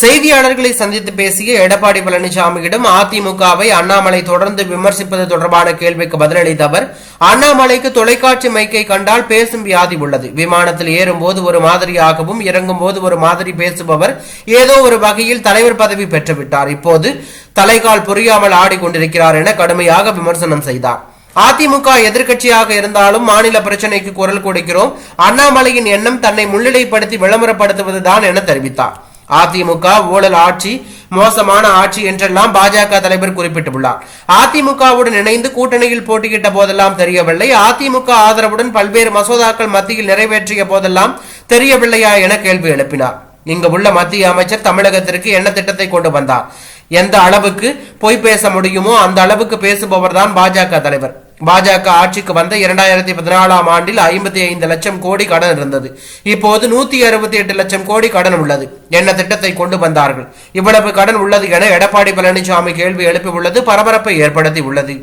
செய்தியாளர்களை சந்தித்து பேசிய எடப்பாடி பழனிசாமியிடம் அதிமுகவை அண்ணாமலை தொடர்ந்து விமர்சிப்பது தொடர்பான கேள்விக்கு பதிலளித்த அவர், அண்ணாமலைக்கு தொலைக்காட்சி மைக்கை கண்டால் பேசும் வியாதி உள்ளது. விமானத்தில் ஏறும்போது ஒரு மாதிரியாகவும் இறங்கும் போது ஒரு மாதிரி பேசுபவர் ஏதோ ஒரு வகையில் தலைவர் பதவி பெற்றுவிட்டார். இப்போது தலைகால் புரியாமல் ஆடிக்கொண்டிருக்கிறார் என கடுமையாக விமர்சனம் செய்தார். அதிமுக எதிர்க்கட்சியாக இருந்தாலும் மாநில பிரச்சனைக்கு குரல் கொடுக்கிறோம். அண்ணாமலையின் எண்ணம் தன்னை முன்னிலைப்படுத்தி விளம்பரப்படுத்துவதுதான் என தெரிவித்தார். அதிமுக ஊழல் ஆட்சி, மோசமான ஆட்சி என்றெல்லாம் பாஜக தலைவர் குறிப்பிட்டுள்ளார். அதிமுகவுடன் இணைந்து கூட்டணியில் போட்டியிட்ட போதெல்லாம் தெரியவில்லை, அதிமுக ஆதரவுடன் பல்வேறு மசோதாக்கள் மத்தியில் நிறைவேற்றிய போதெல்லாம் தெரியவில்லையா என கேள்வி எழுப்பினார். இங்கு உள்ள மத்திய அமைச்சர் தமிழகத்திற்கு என்ன திட்டத்தை கொண்டு வந்தார்? எந்த அளவுக்கு பொய் பேச முடியுமோ அந்த அளவுக்கு பேசுபவர் தான் பாஜக தலைவர். பாஜக ஆட்சிக்கு வந்த 2014 ஆண்டில் 55 லட்சம் கோடி கடன் இருந்தது. இப்போது 168 லட்சம் கோடி கடன் உள்ளது. என்ன திட்டத்தை கொண்டு வந்தார்கள்? இவ்வளவு கடன் உள்ளது என எடப்பாடி பழனிசாமி கேள்வி எழுப்பியுள்ளது பரபரப்பை ஏற்படுத்தி உள்ளது.